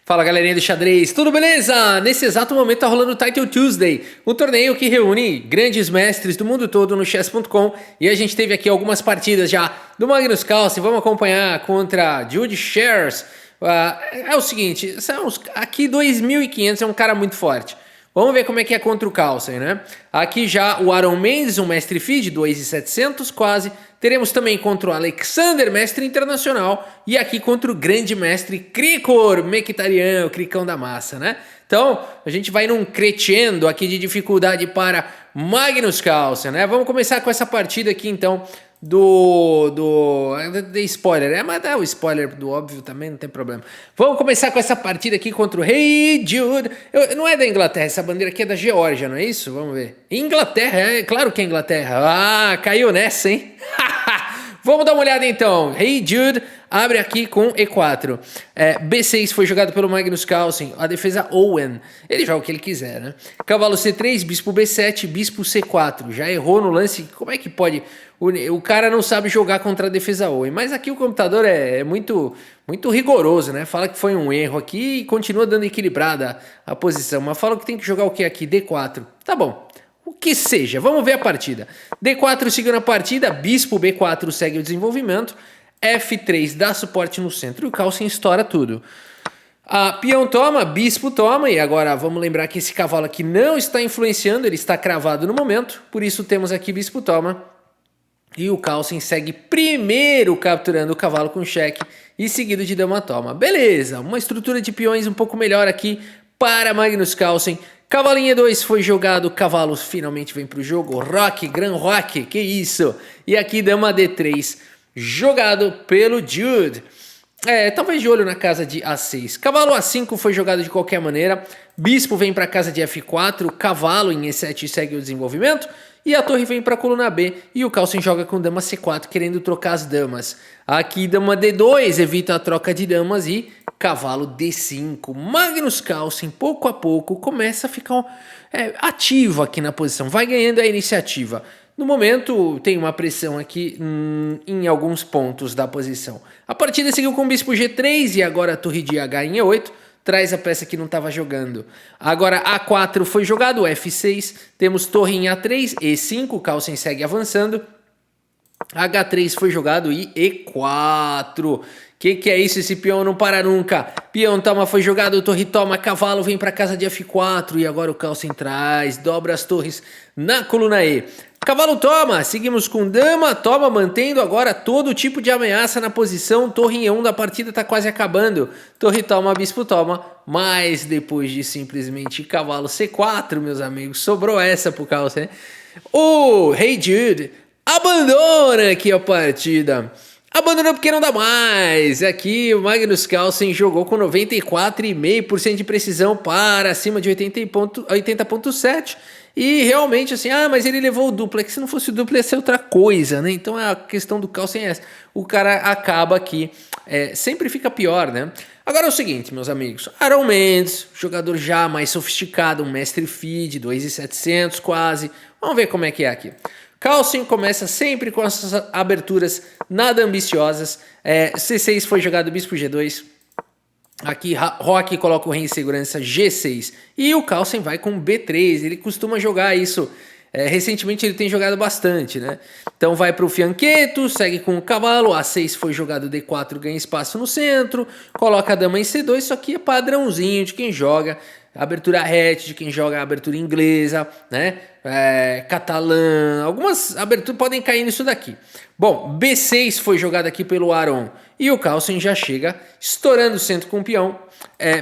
Fala galerinha do xadrez, tudo beleza? Nesse exato momento tá rolando o Title Tuesday, um torneio que reúne grandes mestres do mundo todo no chess.com, e a gente teve aqui algumas partidas já do Magnus Carlsen. Vamos acompanhar contra Jude Scherz. É o seguinte, aqui 2.500 é um cara muito forte. Vamos ver como é que é contra o Carlsen, né? Aqui já o Aaron Mendes, um mestre FIDE, 2.700 quase. Teremos também contra o Alexander, mestre internacional. E aqui contra o grande mestre Krikor Mkhitaryan, o Cricão da massa, né? Então, a gente vai num crescendo aqui de dificuldade para Magnus Carlsen, né? Vamos começar com essa partida aqui, então, de spoiler, mas dá o spoiler do óbvio também, não tem problema. Vamos começar com essa partida aqui contra o Hey Jude. Não é da Inglaterra, essa bandeira aqui é da Geórgia, não é isso? Vamos ver. Inglaterra, é claro que é Inglaterra. Ah, caiu nessa, hein? Vamos dar uma olhada então. Hey Jude abre aqui com E4. B6 foi jogado pelo Magnus Carlsen. A defesa Owen. Ele joga o que ele quiser, né? Cavalo C3, bispo B7, bispo C4. Já errou no lance. Como é que pode? O cara não sabe jogar contra a defesa Owen. Mas aqui o computador é muito rigoroso, né? Fala que foi um erro aqui e continua dando equilibrada a posição. Mas fala que tem que jogar o que aqui? D4. Tá bom. O que seja, vamos ver a partida. D4 seguindo a partida, bispo B4 segue o desenvolvimento, F3 dá suporte no centro e o Carlsen estoura tudo. Peão toma, bispo toma, e agora vamos lembrar que esse cavalo aqui não está influenciando, ele está cravado no momento, por isso temos aqui bispo toma. E o Carlsen segue primeiro capturando o cavalo com cheque e seguido de dama toma. Beleza, uma estrutura de peões um pouco melhor aqui para Magnus Carlsen. Cavalinho E2 foi jogado, cavalo finalmente vem para o jogo, roque, gran roque, que isso? E aqui dama D3, jogado pelo Jude. Talvez de olho na casa de A6. Cavalo A5 foi jogado de qualquer maneira, bispo vem para a casa de F4, cavalo em E7 segue o desenvolvimento, e a torre vem para a coluna B, e o Carlsen joga com dama C4, querendo trocar as damas. Aqui dama D2 evita a troca de damas e cavalo D5. Magnus Carlsen, pouco a pouco, começa a ficar ativo aqui na posição, vai ganhando a iniciativa. No momento, tem uma pressão aqui em alguns pontos da posição. A partida seguiu com o bispo G3 e agora a torre de H em E8. Traz a peça que não estava jogando. Agora A4 foi jogado, F6. Temos torre em A3, E5, Carlsen segue avançando. H3 foi jogado e E4. Que é isso? Esse peão não para nunca. Peão toma foi jogado, torre toma, cavalo vem para casa de F4. E agora o Carlsen traz, dobra as torres na coluna E. Cavalo toma, seguimos com dama toma, mantendo agora todo tipo de ameaça na posição. Torre em E1 da partida está quase acabando. Torre toma, bispo toma. Mas depois de simplesmente cavalo C4, meus amigos, sobrou essa pro Carlsen. O Hey Jude abandona aqui a partida. Abandonou porque não dá mais. Aqui o Magnus Carlsen jogou com 94,5% de precisão para acima de 80,7%. E realmente assim, mas ele levou o duplo. É que se não fosse o duplo ia ser outra coisa, né? Então a questão do Carlsen é essa. O cara acaba aqui, sempre fica pior, né? Agora é o seguinte, meus amigos. Aaron Mendes, jogador já mais sofisticado, um mestre FIDE, 2.700 quase. Vamos ver como é que é aqui. Carlsen começa sempre com essas aberturas nada ambiciosas. C6 foi jogado bispo G2. Aqui Roque coloca o rei em segurança G6. E o Carlsen vai com B3. Ele costuma jogar isso. Recentemente ele tem jogado bastante, né? Então vai para o fianqueto, segue com o cavalo. A6 foi jogado D4, ganha espaço no centro. Coloca a dama em C2. Isso aqui é padrãozinho de quem joga abertura hatch, de quem joga abertura inglesa, né? Catalã, algumas aberturas podem cair nisso daqui. Bom, B6 foi jogado aqui pelo Aaron e o Carlsen já chega estourando o centro com o peão.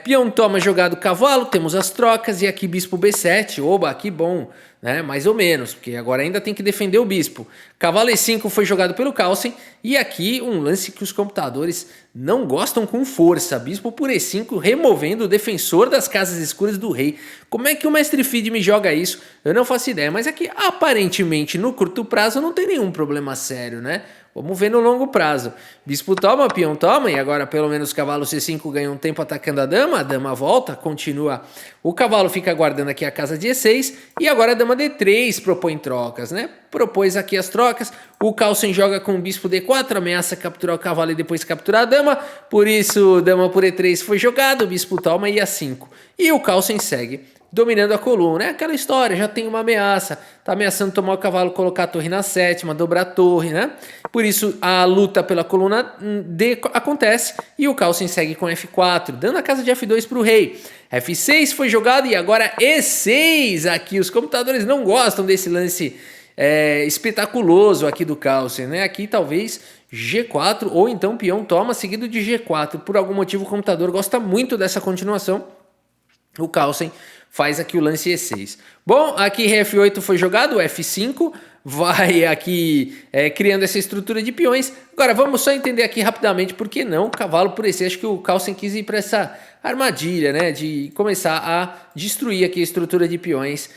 Peão toma jogado cavalo, temos as trocas e aqui bispo B7, oba, que bom, né? Mais ou menos, porque agora ainda tem que defender o bispo. Cavalo E5 foi jogado pelo Carlsen e aqui um lance que os computadores não gostam com força. Bispo por E5 removendo o defensor das casas escuras do rei. Como é que o mestre FIDE me joga isso? Eu não faço ideia. Mas aqui, aparentemente, no curto prazo, não tem nenhum problema sério, né? Vamos ver no longo prazo. Bispo toma, peão toma, e agora pelo menos o cavalo C5 ganha um tempo atacando a dama volta, continua. O cavalo fica aguardando aqui a casa de E6, e agora a dama D3 propõe trocas, né? Propôs aqui as trocas, o Carlsen joga com o bispo D4, ameaça capturar o cavalo e depois capturar a dama, por isso dama por E3 foi jogado, o bispo toma e A5. E o Carlsen segue dominando a coluna. É aquela história, já tem uma ameaça, tá ameaçando tomar o cavalo, colocar a torre na sétima, dobrar a torre, né? Por isso a luta pela coluna D acontece e o Carlsen segue com F4, dando a casa de F2 para o rei. F6 foi jogado e agora E6 aqui. Os computadores não gostam desse lance espetaculoso aqui do Carlsen, né? Aqui talvez G4 ou então peão toma seguido de G4. Por algum motivo o computador gosta muito dessa continuação. O Carlsen faz aqui o lance E6. Bom, aqui F8 foi jogado, F5 vai aqui criando essa estrutura de peões. Agora vamos só entender aqui rapidamente por que não cavalo por E6. Acho que o Carlsen quis ir para essa armadilha, né, de começar a destruir aqui a estrutura de peões,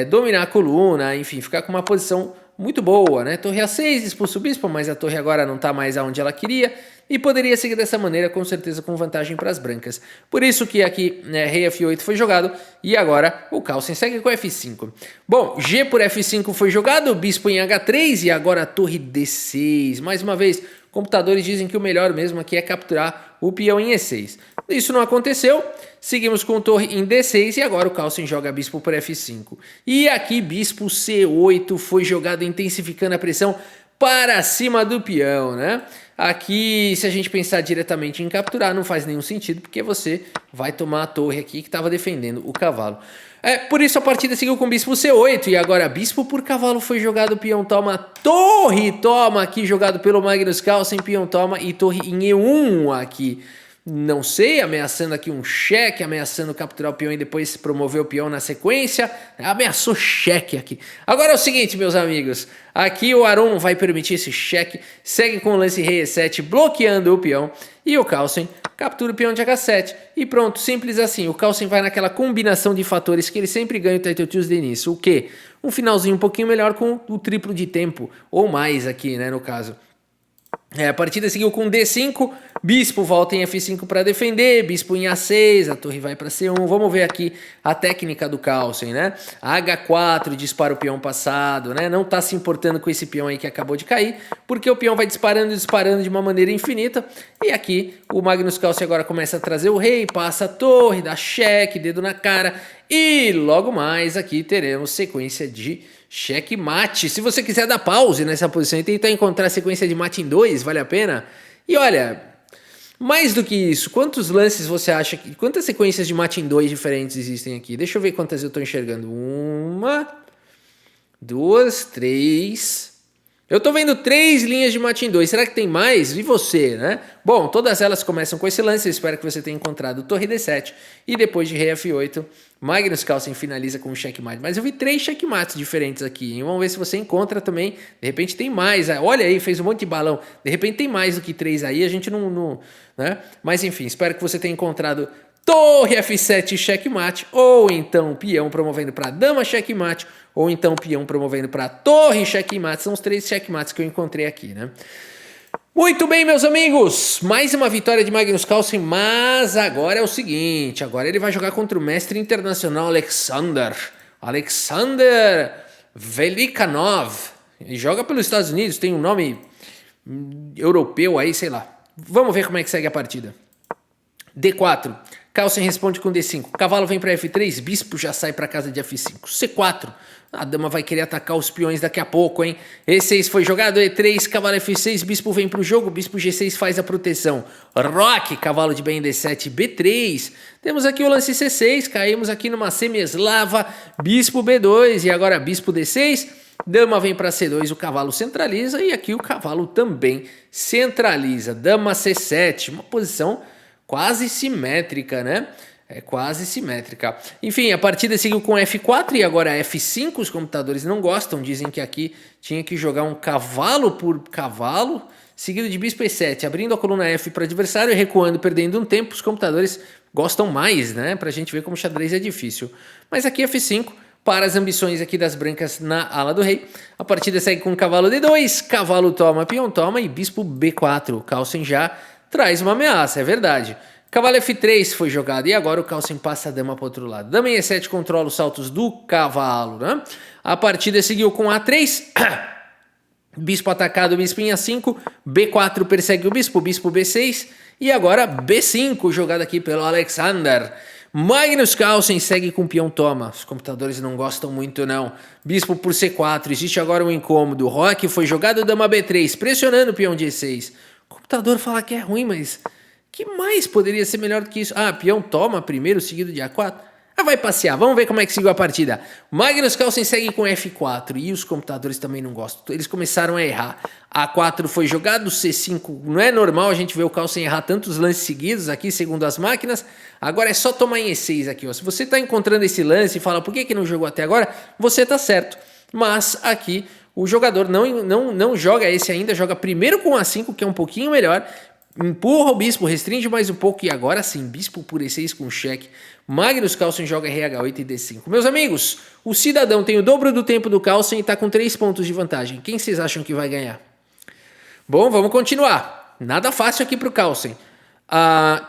dominar a coluna, enfim, ficar com uma posição muito boa, né? Torre A6, expulsa o bispo, mas a torre agora não está mais aonde ela queria e poderia seguir dessa maneira, com certeza com vantagem para as brancas. Por isso que aqui rei F8 foi jogado e agora o Carlsen segue com F5. Bom, G por F5 foi jogado, bispo em H3 e agora a torre D6. Mais uma vez, computadores dizem que o melhor mesmo aqui é capturar o peão em E6. Isso não aconteceu, seguimos com torre em D6 e agora o Carlsen joga bispo por F5. E aqui bispo C8 foi jogado, intensificando a pressão para cima do peão, né? Aqui, se a gente pensar diretamente em capturar, não faz nenhum sentido, porque você vai tomar a torre aqui que estava defendendo o cavalo. Por isso a partida seguiu com bispo C8 e agora bispo por cavalo foi jogado, peão toma, torre toma aqui jogado pelo Magnus Carlsen, peão toma e torre em E1 aqui. Não sei, ameaçando aqui um cheque, ameaçando capturar o peão e depois promover o peão na sequência. Ameaçou cheque aqui. Agora é o seguinte, meus amigos. Aqui o Aron não vai permitir esse cheque. Segue com o lance rei E7, bloqueando o peão. E o Carlsen captura o peão de H7. E pronto, simples assim. O Carlsen vai naquela combinação de fatores que ele sempre ganha o Title Tuesday nisso. O quê? Um finalzinho um pouquinho melhor com o triplo de tempo. Ou mais aqui, né, no caso. A partida seguiu com D5, bispo volta em F5 para defender, bispo em A6, a torre vai para C1. Vamos ver aqui a técnica do Carlsen, né? H4, dispara o peão passado, né? Não tá se importando com esse peão aí que acabou de cair, porque o peão vai disparando de uma maneira infinita. E aqui o Magnus Carlsen agora começa a trazer o rei, passa a torre, dá cheque, dedo na cara. E logo mais aqui teremos sequência de checkmate. Se você quiser dar pause nessa posição e tentar encontrar a sequência de mate em 2, vale a pena. E olha, mais do que isso, quantos lances você acha que... Quantas sequências de mate em 2 diferentes existem aqui? Deixa eu ver quantas eu estou enxergando. 1, 2, 3... Eu tô vendo 3 linhas de mate em 2. Será que tem mais? E você, né? Bom, todas elas começam com esse lance. Eu espero que você tenha encontrado torre D7. E depois de rei F8, Magnus Carlsen finaliza com um checkmate. Mas eu vi 3 checkmates diferentes aqui, hein? Vamos ver se você encontra também. De repente tem mais. Olha aí, fez um monte de balão. De repente tem mais do que 3 aí. A gente não né? Mas enfim, espero que você tenha encontrado torre F7 checkmate, ou então peão promovendo para dama checkmate, ou então peão promovendo para torre checkmate. São os 3 checkmates que eu encontrei aqui, né? Muito bem, meus amigos, mais uma vitória de Magnus Carlsen, mas agora é o seguinte, agora ele vai jogar contra o mestre internacional Alexander Velikanov. Ele joga pelos Estados Unidos, tem um nome europeu aí, sei lá. Vamos ver como é que segue a partida. D4. Carlsen responde com D5. Cavalo vem para F3, bispo já sai para casa de F5. C4. A dama vai querer atacar os peões daqui a pouco, hein? E6 foi jogado, E3, cavalo F6, bispo vem para o jogo, bispo G6 faz a proteção. Roque, cavalo de bem D7, B3. Temos aqui o lance C6, caímos aqui numa semi-eslava, bispo B2 e agora bispo D6. Dama vem para C2, o cavalo centraliza e aqui o cavalo também centraliza. Dama C7, uma posição quase simétrica, né? É quase simétrica. Enfim, a partida seguiu com F4 e agora F5. Os computadores não gostam, dizem que aqui tinha que jogar um cavalo por cavalo, seguido de bispo E7, abrindo a coluna F para o adversário e recuando, perdendo um tempo. Os computadores gostam mais, né? Pra gente ver como xadrez é difícil. Mas aqui F5, para as ambições aqui das brancas na ala do rei. A partida segue com cavalo D2, cavalo toma, peão toma e bispo B4. O Carlsen já traz uma ameaça, é verdade. Cavalo F3 foi jogado e agora o Carlsen passa a dama para o outro lado. Dama em E7 controla os saltos do cavalo, né? A partida seguiu com A3, bispo atacado, bispo em A5, B4 persegue o bispo B6 e agora B5 jogado aqui pelo Alexander. Magnus Carlsen segue com peão toma. Os computadores não gostam muito não. Bispo por C4, existe agora um incômodo. Roque foi jogado, dama B3, pressionando o peão de E6. O computador fala que é ruim, mas que mais poderia ser melhor do que isso? Ah, peão toma primeiro, seguido de A4. Ah, vai passear, vamos ver como é que seguiu a partida. Magnus Carlsen segue com F4 e os computadores também não gostam. Eles começaram a errar. A4 foi jogado, C5 não é normal a gente ver o Carlsen errar tantos lances seguidos aqui, segundo as máquinas. Agora é só tomar em E6 aqui, ó. Se você está encontrando esse lance e fala por que não jogou até agora, você está certo. Mas aqui o jogador não joga esse ainda, joga primeiro com A5, que é um pouquinho melhor. Empurra o bispo, restringe mais um pouco e agora sim, bispo por E6 com cheque. Magnus Carlsen joga RH8 e D5. Meus amigos, o cidadão tem o dobro do tempo do Carlsen e está com 3 pontos de vantagem. Quem vocês acham que vai ganhar? Bom, vamos continuar. Nada fácil aqui para o Carlsen.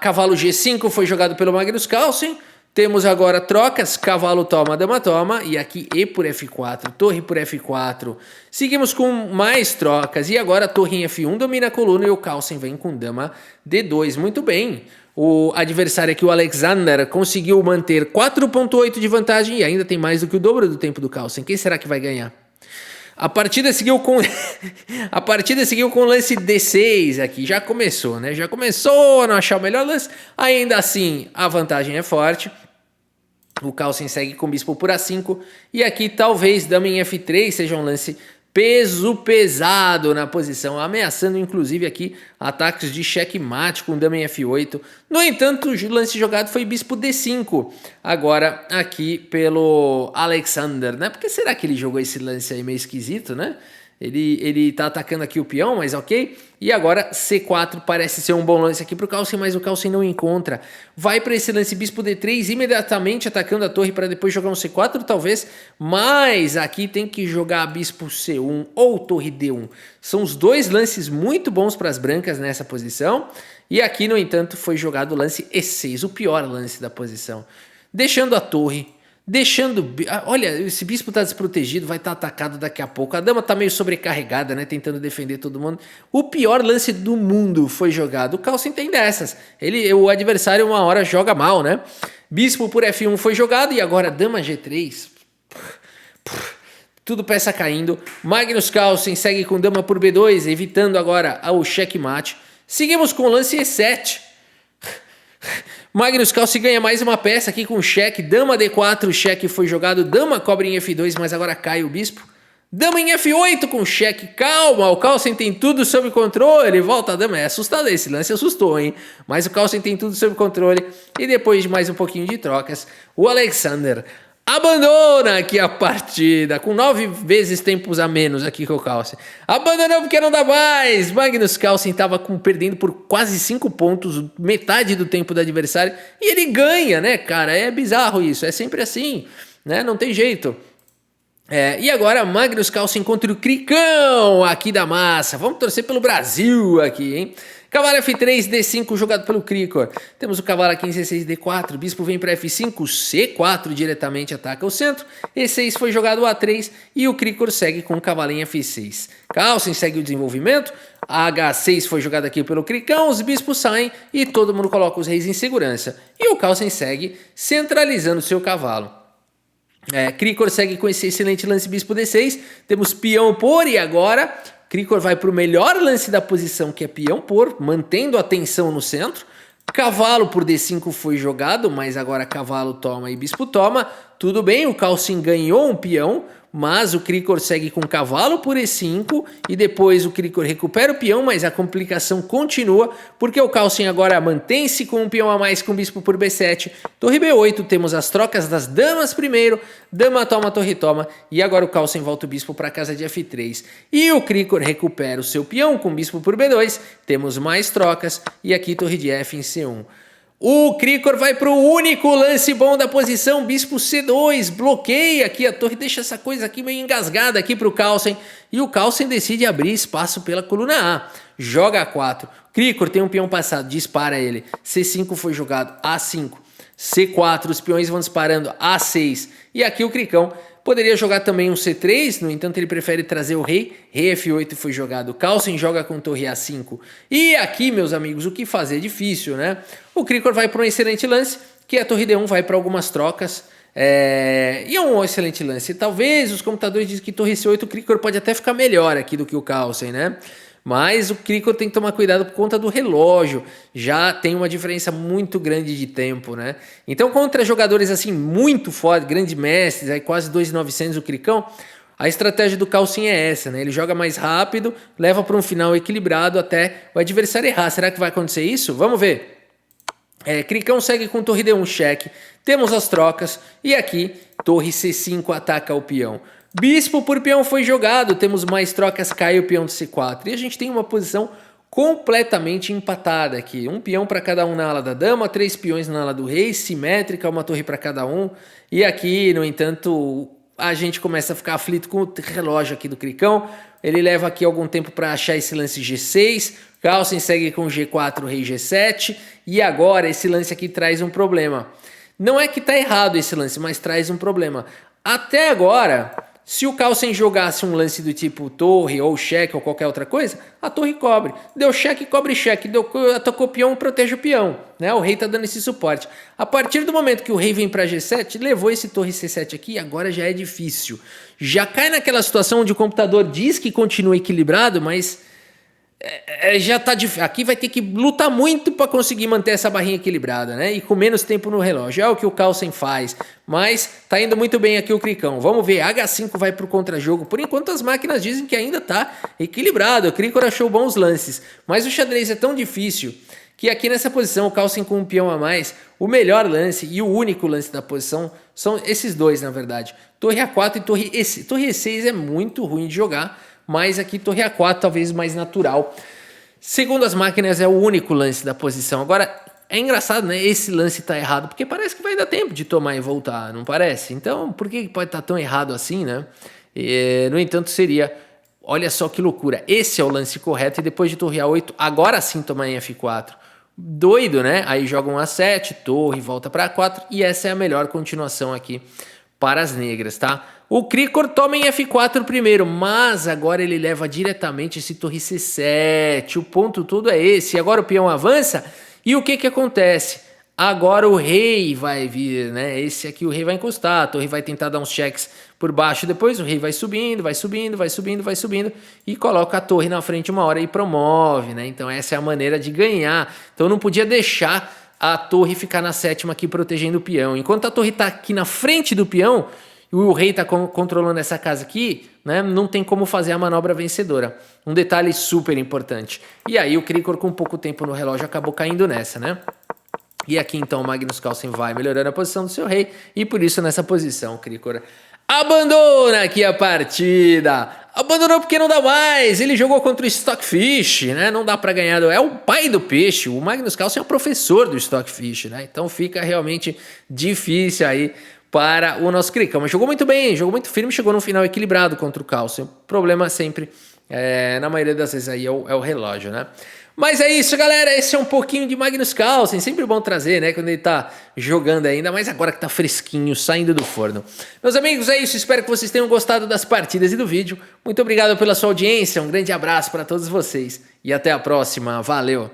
Cavalo G5 foi jogado pelo Magnus Carlsen. Temos agora trocas, cavalo toma, dama toma, e aqui E por F4, torre por F4. Seguimos com mais trocas, e agora torre em F1 domina a coluna e o Carlsen vem com dama D2. Muito bem, o adversário aqui, o Alexander, conseguiu manter 4,8 de vantagem e ainda tem mais do que o dobro do tempo do Carlsen. Quem será que vai ganhar? A partida seguiu com o lance D6 aqui, já começou, né? Já começou a não achar o melhor lance, ainda assim a vantagem é forte. O Carlsen segue com bispo por A5 e aqui talvez dama em F3 seja um lance peso pesado na posição, ameaçando inclusive aqui ataques de checkmate com dama em F8. No entanto, o lance jogado foi bispo D5, agora aqui pelo Alexander, né? Por que será que ele jogou esse lance aí meio esquisito, né? Ele tá atacando aqui o peão, mas ok. E agora C4 parece ser um bom lance aqui pro Carlsen, mas o Carlsen não encontra. Vai para esse lance bispo D3, imediatamente atacando a torre para depois jogar um C4 talvez. Mas aqui tem que jogar bispo C1 ou torre D1. São os dois lances muito bons para as brancas nessa posição. E aqui, no entanto, foi jogado o lance E6, o pior lance da posição. Deixando a torre... Olha, esse bispo tá desprotegido, vai estar atacado daqui a pouco. A dama tá meio sobrecarregada, né? Tentando defender todo mundo. O pior lance do mundo foi jogado. O Carlsen tem dessas. O adversário uma hora joga mal, né? Bispo por F1 foi jogado e agora dama G3. Tudo peça caindo. Magnus Carlsen segue com dama por B2, evitando agora o checkmate. Seguimos com o lance E7. Magnus Carlsen ganha mais uma peça aqui com cheque. Dama D4, cheque foi jogado. Dama cobre em F2, mas agora cai o bispo. Dama em F8 com cheque. Calma, o Carlsen tem tudo sob controle. Volta a dama. É assustador, esse lance assustou, hein? Mas o Carlsen tem tudo sob controle. E depois de mais um pouquinho de trocas, o Alexander abandona aqui a partida, com 9 vezes tempos a menos aqui com o Carlsen. Abandonou porque não dá mais. Magnus Carlsen estava perdendo por quase 5 pontos, metade do tempo do adversário. E ele ganha, né, cara? É bizarro isso, é sempre assim, né? Não tem jeito. E agora Magnus Carlsen contra o Cricão aqui da massa. Vamos torcer pelo Brasil aqui, hein? Cavalo F3, D5 jogado pelo Cricor. Temos o cavalo aqui em C6, D4. Bispo vem para F5, C4 diretamente ataca o centro. E6 foi jogado A3 e o Cricor segue com o cavalo em F6. Carlsen segue o desenvolvimento. H6 foi jogado aqui pelo Cricão. Os bispos saem e todo mundo coloca os reis em segurança. E o Carlsen segue centralizando seu cavalo. Cricor segue com esse excelente lance bispo D6. Temos peão por e agora... Cricor vai para o melhor lance da posição, que é peão por, mantendo a tensão no centro. Cavalo por D5 foi jogado, mas agora cavalo toma e bispo toma. Tudo bem, o Carlsen ganhou um peão, mas o Cricor segue com cavalo por E5 e depois o Cricor recupera o peão, mas a complicação continua, porque o Carlsen agora mantém-se com um peão a mais com bispo por B7. Torre B8, temos as trocas das damas primeiro, dama toma, torre toma, e agora o Carlsen volta o bispo para a casa de F3. E o Cricor recupera o seu peão com bispo por B2, temos mais trocas, e aqui torre de F em C1. O Krikor vai pro único lance bom da posição, bispo C2, bloqueia aqui a torre, deixa essa coisa aqui meio engasgada aqui pro Carlsen, e o Carlsen decide abrir espaço pela coluna A, joga A4, Krikor tem um peão passado, dispara ele, C5 foi jogado, A5, C4, os peões vão disparando, A6, e aqui o Cricão poderia jogar também um C3, no entanto ele prefere trazer o rei, rei F8 foi jogado, Carlsen joga com torre A5. E aqui, meus amigos, o que fazer? É difícil, né? O Krikor vai para um excelente lance, que a torre D1 vai para algumas trocas, e é um excelente lance. Talvez os computadores dizem que torre C8 o Krikor pode até ficar melhor aqui do que o Carlsen, né? Mas o Krikor tem que tomar cuidado por conta do relógio, já tem uma diferença muito grande de tempo, né? Então contra jogadores assim muito fortes, grandes mestres, aí quase 2.900 o Cricão, a estratégia do Carlsen é essa, né? Ele joga mais rápido, leva para um final equilibrado até o adversário errar. Será que vai acontecer isso? Vamos ver. Cricão segue com torre D1 cheque, temos as trocas e aqui torre C5 ataca o peão. Bispo por peão foi jogado, temos mais trocas, cai o peão de C4 e a gente tem uma posição completamente empatada aqui. Um peão para cada um na ala da dama, 3 peões na ala do rei, simétrica, uma torre para cada um. E aqui, no entanto, a gente começa a ficar aflito com o relógio aqui do Cricão. Ele leva aqui algum tempo para achar esse lance G6, Carlsen segue com G4, rei G7 e agora esse lance aqui traz um problema. Não é que está errado esse lance, mas traz um problema. Até agora, se o Carlsen jogasse um lance do tipo torre ou cheque ou qualquer outra coisa, a torre cobre. Deu cheque, cobre cheque. Atacou peão, protege o peão. Né? O rei está dando esse suporte. A partir do momento que o rei vem para G7, levou esse torre C7 aqui e agora já é difícil. Já cai naquela situação onde o computador diz que continua equilibrado, mas já tá difícil. Aqui vai ter que lutar muito para conseguir manter essa barrinha equilibrada, né? E com menos tempo no relógio. É o que o Carlsen faz. Mas tá indo muito bem aqui o Cricão. Vamos ver. H5 vai pro contra-jogo. Por enquanto as máquinas dizem que ainda tá equilibrado. O Krikor achou bons lances. Mas o xadrez é tão difícil que aqui nessa posição o Carlsen com um peão a mais, o melhor lance e o único lance da posição são esses dois, na verdade. Torre A4 e torre E6. Torre E6 é muito ruim de jogar. Mas aqui torre A4 talvez mais natural. Segundo as máquinas é o único lance da posição. Agora é engraçado, né? Esse lance tá errado porque parece que vai dar tempo de tomar e voltar, não parece? Então por que pode estar tão errado assim, né? No entanto seria, olha só que loucura, esse é o lance correto e depois de torre A8 agora sim tomar em F4. Doido, né? Aí joga um A7, torre, volta para A4 e essa é a melhor continuação aqui para as negras, tá? O Krikor toma em F4 primeiro, mas agora ele leva diretamente esse torre C7. O ponto todo é esse. Agora o peão avança e o que acontece? Agora o rei vai vir, né? Esse aqui o rei vai encostar, a torre vai tentar dar uns cheques por baixo. Depois o rei vai subindo, vai subindo, vai subindo, vai subindo e coloca a torre na frente uma hora e promove, né? Então essa é a maneira de ganhar. Então não podia deixar a torre ficar na sétima aqui protegendo o peão. Enquanto a torre está aqui na frente do peão e o rei está controlando essa casa aqui, né, não tem como fazer a manobra vencedora. Um detalhe super importante. E aí o Krikor com pouco tempo no relógio acabou caindo nessa, né? E aqui então o Magnus Carlsen vai melhorando a posição do seu rei e por isso nessa posição o Krikor abandona aqui a partida. Abandonou porque não dá mais. Ele jogou contra o Stockfish, né? Não dá para ganhar. É o pai do peixe. O Magnus Carlsen é o professor do Stockfish, né? Então fica realmente difícil aí para o nosso Cricão. Mas jogou muito bem, jogou muito firme, chegou no final equilibrado contra o Carlsen. O problema sempre, na maioria das vezes aí, é o relógio, né? Mas é isso, galera. Esse é um pouquinho de Magnus Carlsen. Sempre bom trazer, né? Quando ele tá jogando ainda, mas agora que tá fresquinho, saindo do forno. Meus amigos, é isso. Espero que vocês tenham gostado das partidas e do vídeo. Muito obrigado pela sua audiência. Um grande abraço para todos vocês. E até a próxima. Valeu!